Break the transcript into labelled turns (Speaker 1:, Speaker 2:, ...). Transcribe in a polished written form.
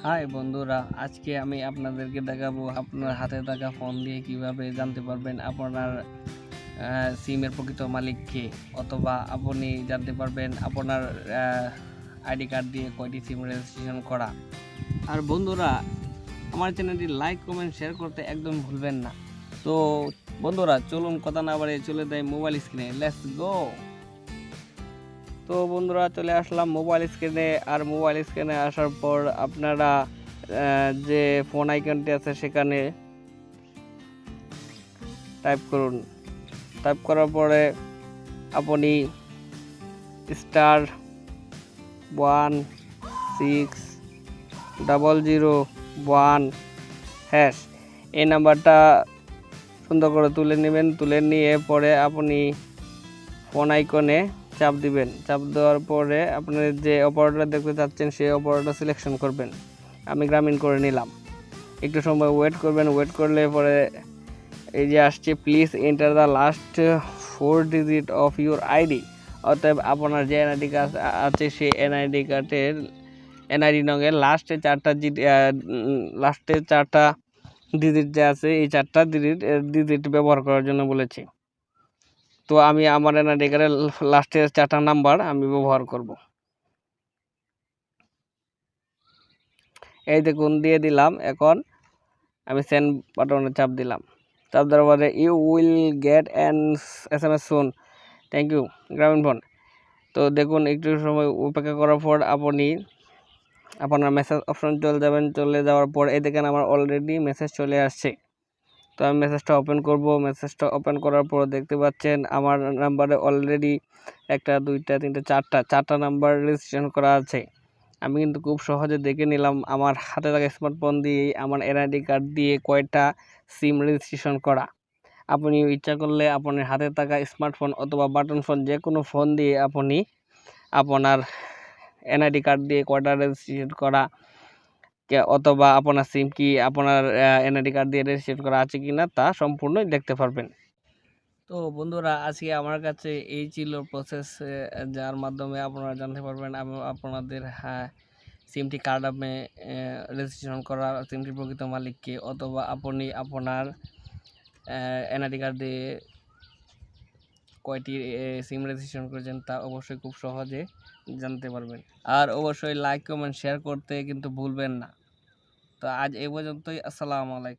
Speaker 1: High বন্ধুরা, আজকে আমি আপনাদেরকে দেখাবো আপনার হাতে থাকা ফোন দিয়ে কিভাবে জানতে পারবেন আপনার সিমের প্রকৃত মালিক কে, অথবা আপনি জানতে পারবেন আপনার আইডি কার্ড দিয়ে কয়টি সিম রেজিস্ট্রেশন করা। আর বন্ধুরা, আমার চ্যানেলটি লাইক কমেন্ট শেয়ার করতে একদম ভুলবেন না। তো বন্ধুরা, চলুন কথা না বাড়িয়ে চলে যাই মোবাইল স্ক্রিনে। Let's go. তো বন্ধুরা, চলে আসলাম মোবাইল স্ক্রিনে। আর মোবাইল স্ক্রিনে আসার পর আপনারা যে ফোন আইকনটি আছে সেখানে টাইপ করুন। টাইপ করার পরে আপনি *16001# এই নাম্বারটা সুন্দর করে তুলে নেবেন। তুলে নিয়ে পরে আপনি ফোন আইকনে চাপ দিবেন। চাপ দেওয়ার পরে আপনি যে অপারেটর দেখতে চাচ্ছেন সেই অপারেটর সিলেকশন করবেন। আমি গ্রামীণ করে নিলাম। একটু সময় ওয়েট করবেন। ওয়েট করলে পরে এই যে আসছে, please enter the last 4 digit of your ID. অতএব আপনার যে এনআইডি কার্ড আছে সেই এনআইডি কার্ডের এনআইডি নংয়ের লাস্টে চারটা ডিজিট যে আছে এই চারটা ডিজিট ব্যবহার করার জন্য বলেছি। তো আমি আমার এনআইডি কার্ডের লাস্টের চারটা নাম্বার আমি ব্যবহার করব। এই দেখুন, দিয়ে দিলাম। এখন আমি সেন্ড বাটনে চাপ দিলাম। চাপ দেওয়ার পরে you will get an SMS soon, thank you Grameenphone. তো দেখুন, একটু সময় অপেক্ষা করার পর আপনি আপনার মেসেজ অপশন চলে যাবেন। চলে যাওয়ার পর এই দেখেন আমার অলরেডি মেসেজ চলে আসছে। তো আমি মেসেজটা ওপেন করব। মেসেজটা ওপেন করার পর দেখতে পাচ্ছেন আমার নাম্বারে অলরেডি 1 2 3 4টা নাম্বার রেজিস্ট্রেশন করা আছে। আমি কিন্তু খুব সহজে দেখে নিলাম আমার হাতে থাকা স্মার্টফোন দিয়ে আমার এনআইডি কার্ড দিয়ে কয়টা সিম রেজিস্ট্রেশন করা। আপনি ইচ্ছা করলে আপনার হাতে থাকা স্মার্টফোন অথবা বাটন ফোন যে কোনো ফোন দিয়ে আপনি আপনার এনআইডি কার্ড দিয়ে কয়টা রেজিস্ট্রেশন করা, অথবা আপনার সিম কি আপনার এনআইডি কার্ড দিয়ে রেজিস্ট্রেশন করা আছে কিনা তা সম্পূর্ণই দেখতে পারবেন। তো বন্ধুরা, আজকে আমার কাছে এই ছিল প্রসেস, যার মাধ্যমে আপনারা জানতে পারবেন আপনাদের সিমটি কার্ড আপনি রেজিস্ট্রেশন করা সিমটির প্রকৃত মালিককে, অথবা আপনি আপনার এনআইডি কার্ড দিয়ে কয়টি সিম রেজিস্ট্রেশন করেছেন তা অবশ্যই খুব সহজে জানতে পারবেন। আর অবশ্যই লাইক কমেন্ট শেয়ার করতে কিন্তু ভুলবেন না। তো আজ এই পর্যন্তই। আসসালামু আলাইকুম।